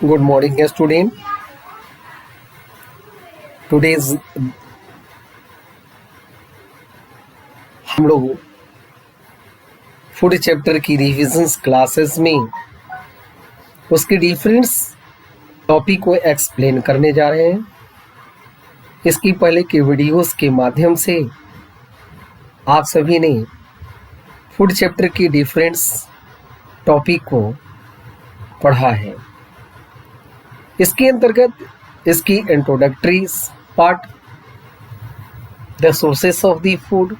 Good morning student. Today's हम लोग food chapter की रिविजन्स क्लासेस में उसके डिफरेंस टॉपिक को एक्सप्लेन करने जा रहे हैं। इसकी पहले के वीडियोस के माध्यम से आप सभी ने फूड चैप्टर की डिफरेंस टॉपिक को पढ़ा है। इसके अंतर्गत इसकी introductory part, the sources of the food,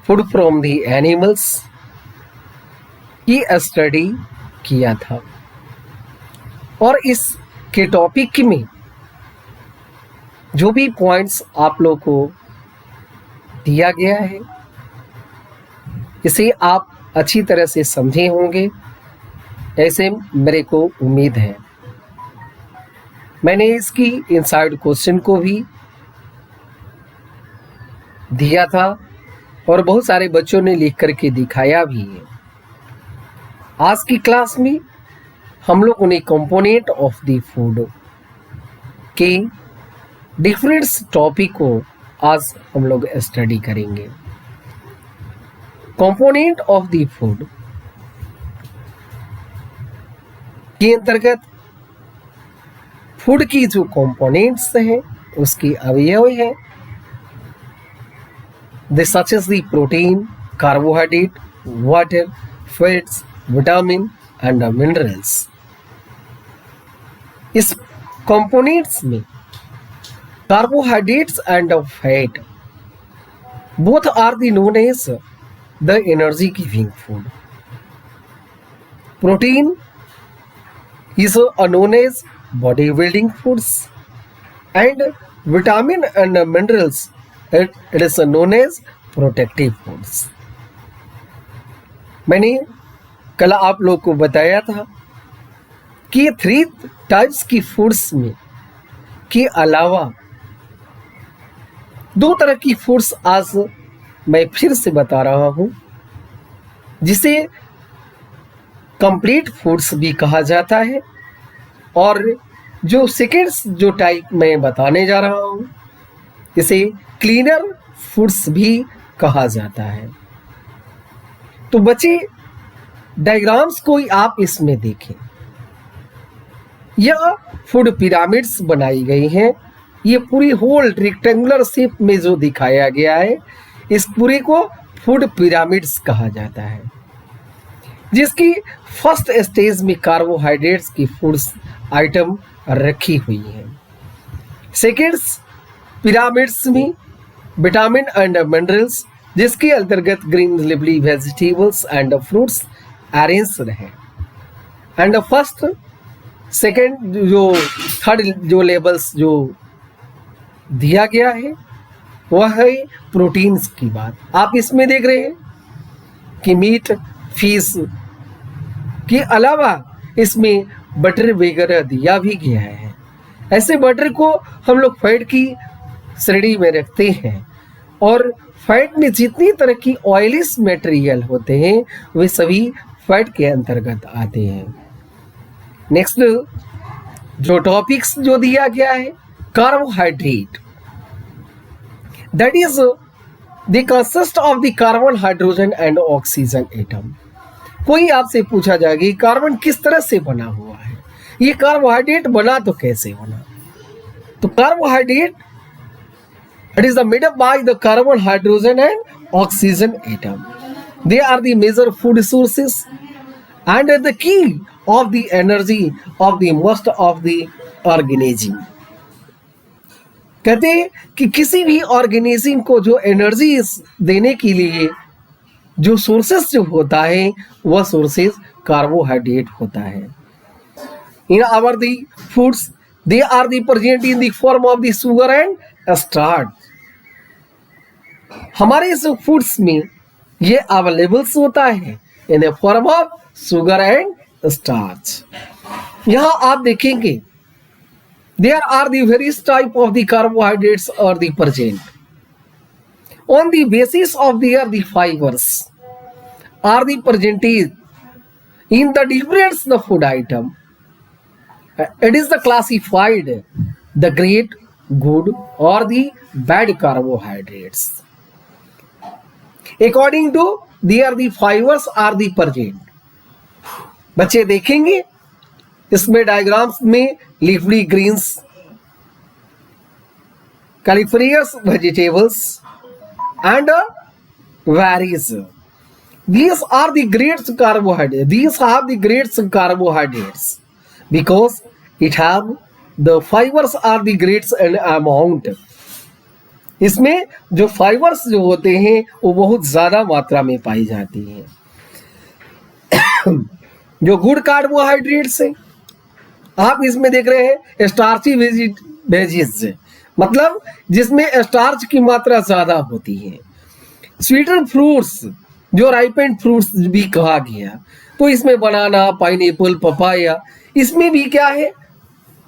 food from the animals की स्टडी किया था। और इसके टॉपिक में जो भी पॉइंट्स आप लोग को दिया गया है इसे आप अच्छी तरह से समझे होंगे, ऐसे मेरे को उम्मीद है। मैंने इसकी इनसाइड क्वेश्चन को भी दिया था और बहुत सारे बच्चों ने लिख करके दिखाया भी है। आज की क्लास में हम लोग उन्हें कंपोनेंट ऑफ द फूड के डिफरेंट टॉपिक को आज हम लोग स्टडी करेंगे। कंपोनेंट ऑफ द फूड के अंतर्गत फूड की जो कंपोनेंट्स हैं उसके अवयव हैं, such as the protein, carbohydrate, water, fats, vitamin and minerals. इस कंपोनेंट्स में carbohydrates and fat both are the known as the energy giving food. Protein is known as body building foods and vitamin and minerals it is known as protective foods। मैंने कल आप लोग को बताया था कि 3 टाइप्स की फूड्स में के अलावा 2 तरह की फूड्स आज मैं फिर से बता रहा हूं, जिसे कंप्लीट फूड्स भी कहा जाता है और जो सेकेंड्स जो टाइप मैं बताने जा रहा हूं इसे क्लीनर फूड्स भी कहा जाता है। तो बच्चे डायग्राम्स को आप इसमें देखें। यह फूड पिरामिड्स बनाई गई हैं। ये पूरी होल रेक्टेंगुलर शेप में जो दिखाया गया है इस पूरे को फूड पिरामिड्स कहा जाता है, जिसकी फर्स्ट स्टेज में कार्बोहाइड्रेट्स की फूड्स आइटम रखी हुई है। सेकेंड्स पिरामिड्स में विटामिन एंड मिनरल्स, जिसके अंतर्गत green leafy vegetables and fruits arranged है। एंड फर्स्ट सेकेंड जो थर्ड जो लेवल्स जो दिया गया है वह है प्रोटीन्स की बात। आप इसमें देख रहे हैं कि मीट, फिश के अलावा इसमें बटर वगैरह दिया भी गया है। ऐसे बटर को हम लोग फैट की श्रेणी में रखते हैं और फैट में जितनी तरह की ऑयलिस मटेरियल होते हैं वे सभी फैट के अंतर्गत आते हैं। नेक्स्ट जो टॉपिक्स जो दिया गया है, carbohydrate, that is the consist of the carbon, hydrogen and oxygen atom. कोई आपसे पूछा जाएगा कि कार्बन किस तरह से बना हुआ है, ये कार्बोहाइड्रेट बना तो कैसे बना? तो carbohydrate it is made up by the carbon, hydrogen and oxygen atom. They are the major food sources and the key of the energy of the most of the organism. कहते हैं कि किसी भी ऑर्गेनिज्म को जो energy देने के लिए जो सोर्सेस जो होता है वह सोर्सेस कार्बोहाइड्रेट होता है। In our the foods they are the present in the form of the sugar and starch. हमारे इस फूड्स में ये अवेलेबल्स होता है in the form of sugar and starch. यहां आप देखेंगे there are the various type of the carbohydrates are the present on the basis of their the fibers are the presented in the different the food item It is the classified the great, good or the bad carbohydrates according to their the fibers are the present। बच्चे देखेंगे इसमें diagrams में leafy greens, cruciferous vegetables and berries, these are the great carbohydrates, these have the great carbohydrates because it have the fibers are the great amount। इसमें जो fibres जो होते हैं वो बहुत ज्यादा मात्रा में पाई जाती हैं। जो गुड कार्बोहाइड्रेट्स है आप इसमें देख रहे हैं स्टार्ची वेजीज, मतलब जिसमें स्टार्च की मात्रा ज्यादा होती है। स्वीटर फ्रूट्स जो राइपेंड फ्रूट्स भी कहा गया, तो इसमें बनाना, पाइनएप्पल, पपाया, इसमें भी क्या है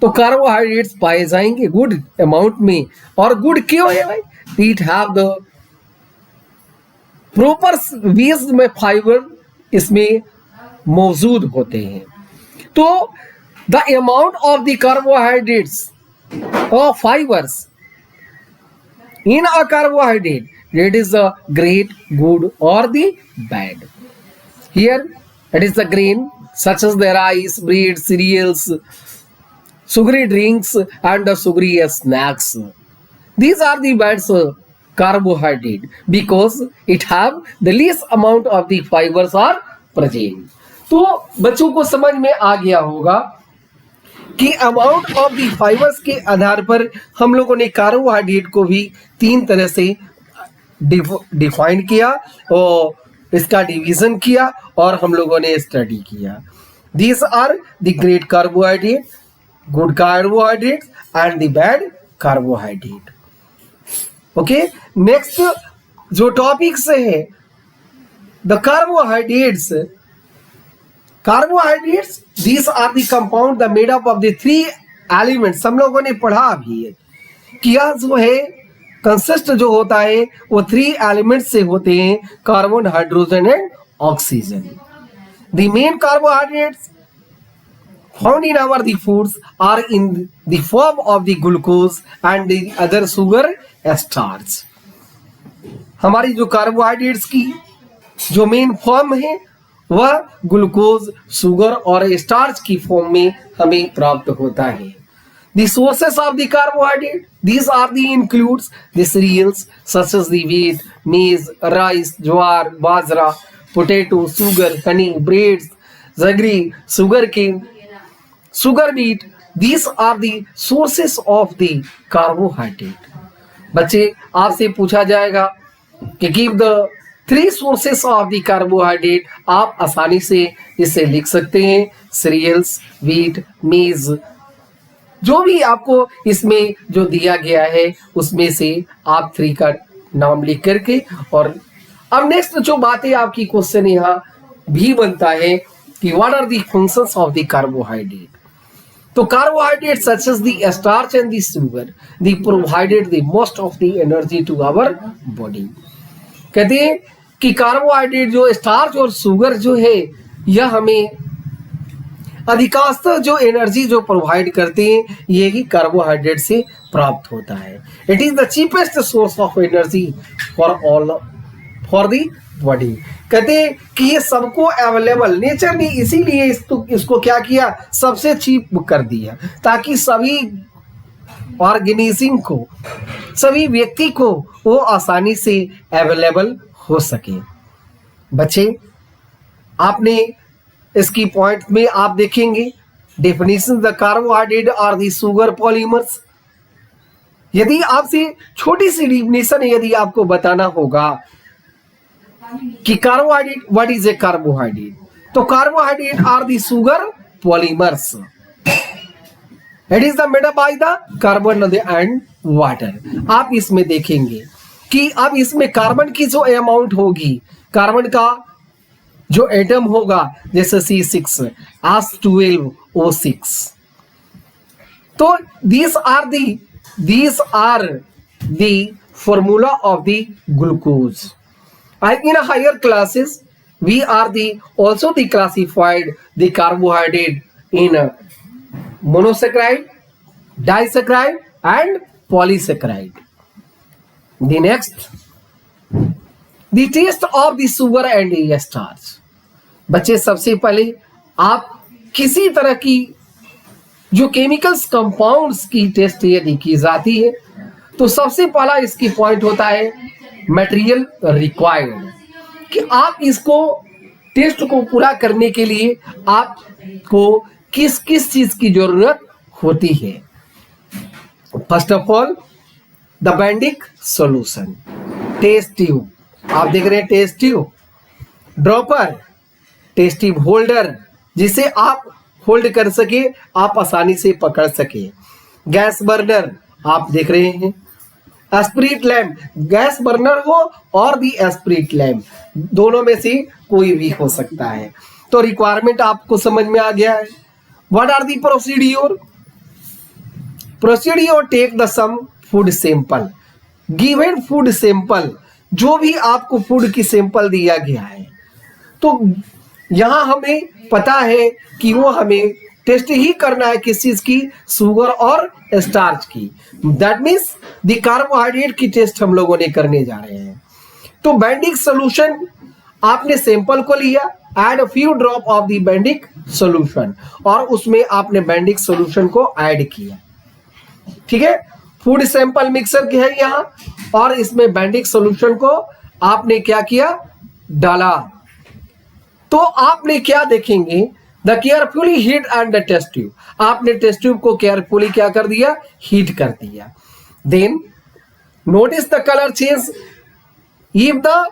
तो कार्बोहाइड्रेट्स पाए जाएंगे गुड अमाउंट में। और गुड क्यों है भाई? It have the proper ways में फाइबर इसमें मौजूद होते हैं। तो the amount of the carbohydrates और fibres in a carbohydrate, that is the great, good or the bad। Here it is the grain such as the rice, bread, cereals, sugary drinks and the sugary snacks, these are the bad carbohydrate because it have the least amount of the fibers are present। तो बच्चों को समझ में आ गया होगा कि amount of the fibres के आधार पर हम लोगों ने कार्बोहाइड्रेट को भी तीन तरह से डिफाइन किया और इसका डिवीजन किया और हम लोगों ने स्टडी किया। These are the great carbohydrate, good carbohydrate and the bad carbohydrate. Okay, next जो टॉपिक से है the carbohydrates. Carbohydrates these are the compound the made up of the three elements. हम लोगों ने पढ़ा भी है कि यह जो है कंसिस्ट जो होता है वो थ्री एलिमेंट्स से होते हैं, carbon, hydrogen and oxygen. The main carbohydrates found in our the foods are in the form of the glucose and the other sugar starch. हमारी जो कार्बोहाइड्रेट्स की जो मेन फॉर्म है वह ग्लूकोज, शुगर और स्टार्च की फॉर्म में हमें प्राप्त होता है। The sources of the carbohydrate, these are the includes the cereals such as the wheat, maize, rice, jowar, bajra, potato, sugar, honey, breads, jaggery, sugarcane, sugar beet. These are the sources of the carbohydrate। बच्चे आपसे पूछा जाएगा कि give the three sources of the carbohydrate, आप आसानी से इसे लिख सकते हैं। cereals, wheat, maize, जो भी आपको इसमें जो दिया गया है उसमें से आप थ्री का नाम लिख करके। और अब नेक्स्ट जो बातें आपकी क्वेश्चन यहाँ भी बनता है कि what are the functions of the carbohydrate. तो carbohydrate such as the starch and the sugar the provided the most of the energy to our body. कहते हैं कि कार्बोहाइड्रेट जो स्टार्च और शुगर जो है यह हमें अधिकांशतः जो एनर्जी जो प्रोवाइड करते हैं ये ही कार्बोहाइड्रेट से प्राप्त होता है। It is the cheapest source of energy for the body. कहते हैं कि ये सबको अवेलेबल, नेचर ने इसीलिए इसको क्या किया, सबसे चीप कर दिया ताकि सभी ऑर्गेनिज्म को, सभी व्यक्ति को वो आसानी से अवेलेबल हो सके। बच्चे आपने इसकी पॉइंट में आप देखेंगे definition the carbohydrate are the sugar polymers. यदि आपसे छोटी सी डेफिनेशन यदि आपको बताना होगा कि carbohydrate what is a carbohydrate, तो carbohydrate are the sugar polymers. It is the made up by the carbon and water. आप इसमें देखेंगे कि अब इसमें कार्बन की जो अमाउंट होगी, कार्बन का जो एटम होगा जैसे C6 H12O6, तो these are the formula of the glucose। And in a higher classes we are also the classified the carbohydrate in monosaccharide, disaccharide and polysaccharide. The next, the taste of the sugar and starch. बच्चे सबसे पहले आप किसी तरह की जो chemicals compounds की test यदि की जाती है तो सबसे पहला इसकी पॉइंट होता है मटेरियल रिक्वायर्ड, कि आप इसको टेस्ट को पूरा करने के लिए आपको किस किस चीज की जरूरत होती है। First of all the Benedict solution, test tube, आप देख रहे हैं test tube, dropper, test tube holder जिसे आप होल्ड कर सके, आप आसानी से पकड़ सके, गैस बर्नर आप देख रहे हैं, एस्प्रिट लैम्प, गैस बर्नर हो और भी एस्प्रिट लैम्प, दोनों में से कोई भी हो सकता है। तो रिक्वायरमेंट आपको समझ में आ गया है। What are the procedure? Procedure take the some food sample, given food sample, जो भी आपको फूड की सैंपल दिया गया है तो यहां हमें पता है कि वो हमें टेस्ट ही करना है किस चीज की, शुगर और स्टार्च की। दैट मीन्स द कार्बोहाइड्रेट की टेस्ट हम लोगों ने करने जा रहे हैं। तो बेंडिक सॉल्यूशन, आपने सैंपल को लिया, add a few drop of the Benedict solution, और उसमें आपने बेंडिक सॉल्यूशन को ऐड किया। ठीक है, फूड सैंपल मिक्सर की है यहाँ, और इसमें बेंडिक सॉल्यूशन को आपने क्या किया, डाला। तो आपने क्या देखेंगे, the carefully heat and the test tube, आपने टेस्ट ट्यूब को केयरफुली क्या कर दिया, हीट कर दिया। Then notice the colour change, if the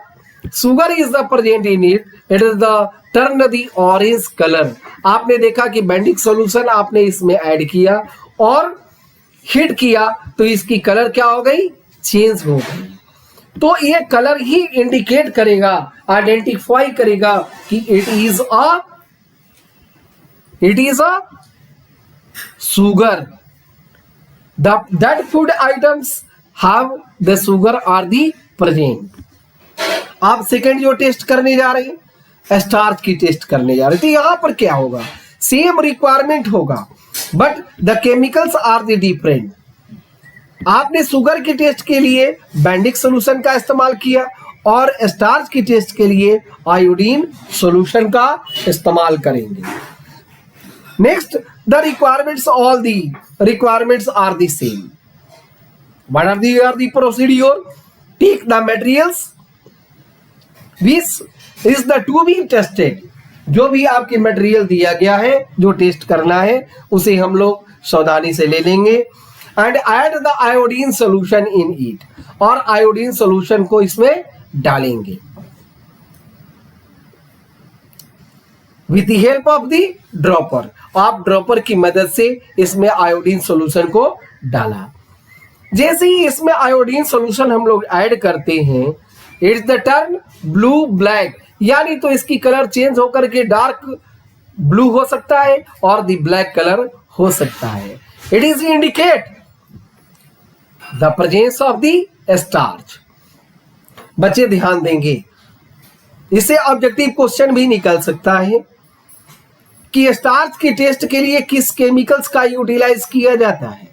sugar is the present in it, it is the turn the orange colour. आपने देखा कि बेंडिक सॉल्यूशन आपने इसमें ऐड किया और हीट किया तो इसकी कलर क्या हो गई, चेंज हो गई। तो ये कलर ही इंडिकेट करेगा, आइडेंटिफाई करेगा कि it is a sugar, that food items have the sugar are the present. आप सेकेंड जो टेस्ट करने जा रहे हैं, स्टार्च की टेस्ट करने जा रहे हैं, तो यहां पर क्या होगा, सेम रिक्वायरमेंट होगा but the chemicals are the different. आपने शुगर की टेस्ट के लिए बेंडिक सॉल्यूशन का इस्तेमाल किया और स्टार्च की टेस्ट के लिए आयोडीन सॉल्यूशन का इस्तेमाल करेंगे। Next, the requirements, all the requirements are the same. What are the procedure? Take the materials which is the to be tested, जो भी आपके मटेरियल दिया गया है जो टेस्ट करना है उसे हम लोग सावधानी से ले लेंगे। And add the iodine solution in it, और आयोडीन सॉल्यूशन को इसमें डालेंगे with the help of the dropper. आप ड्रॉपर की मदद से इसमें आयोडीन सॉल्यूशन को डाला। जैसे ही इसमें आयोडीन सॉल्यूशन हम लोग ऐड करते हैं, it's the turn blue black, यानी तो इसकी कलर चेंज होकर के डार्क ब्लू हो सकता है और द ब्लैक कलर हो सकता है। It is indicate the presence of the starch. बच्चे ध्यान देंगे, इससे ऑब्जेक्टिव क्वेश्चन भी निकल सकता है कि स्टार्च की टेस्ट के लिए किस केमिकल्स का यूटिलाइज किया जाता है।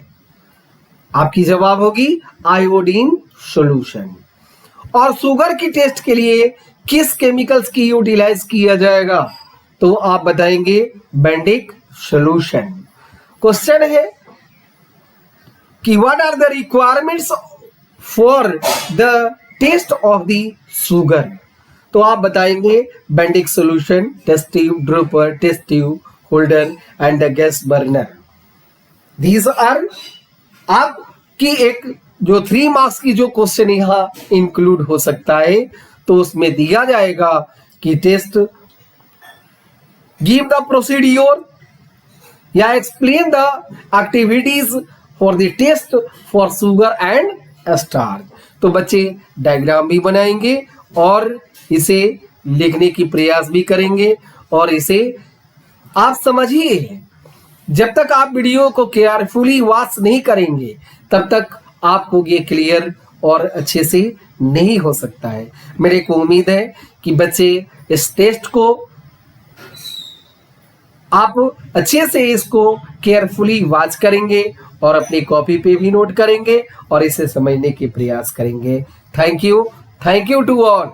आपकी जवाब होगी आयोडीन सॉल्यूशन। और शुगर की टेस्ट के लिए किस केमिकल्स की यूटिलाइज किया जाएगा, तो आप बताएंगे बेंडिक सॉल्यूशन। क्वेश्चन है कि what are the requirements for the test of the sugar, तो आप बताएंगे Benedict solution, test tube, dropper, test tube, holder and the gas burner. These are आपकी एक जो 3 मार्क्स की जो क्वेश्चन यहाँ इंक्लूड हो सकता है, तो उसमें दिया जाएगा कि टेस्ट, गिव द प्रोसीड्यूर या explain the activities for the test for sugar and starch. तो बच्चे डायग्राम भी बनाएंगे और इसे लिखने की प्रयास भी करेंगे, और इसे आप समझिए। जब तक आप वीडियो को केयरफुली वॉच नहीं करेंगे तब तक आपको ये क्लियर और अच्छे से नहीं हो सकता है। मेरे को उम्मीद है कि बच्चे इस टेस्ट को आप अच्छे से इसको केयरफुली वॉच करेंगे और अपनी कॉपी पे भी नोट करेंगे और इसे समझने की प्रयास करेंगे। Thank you to all.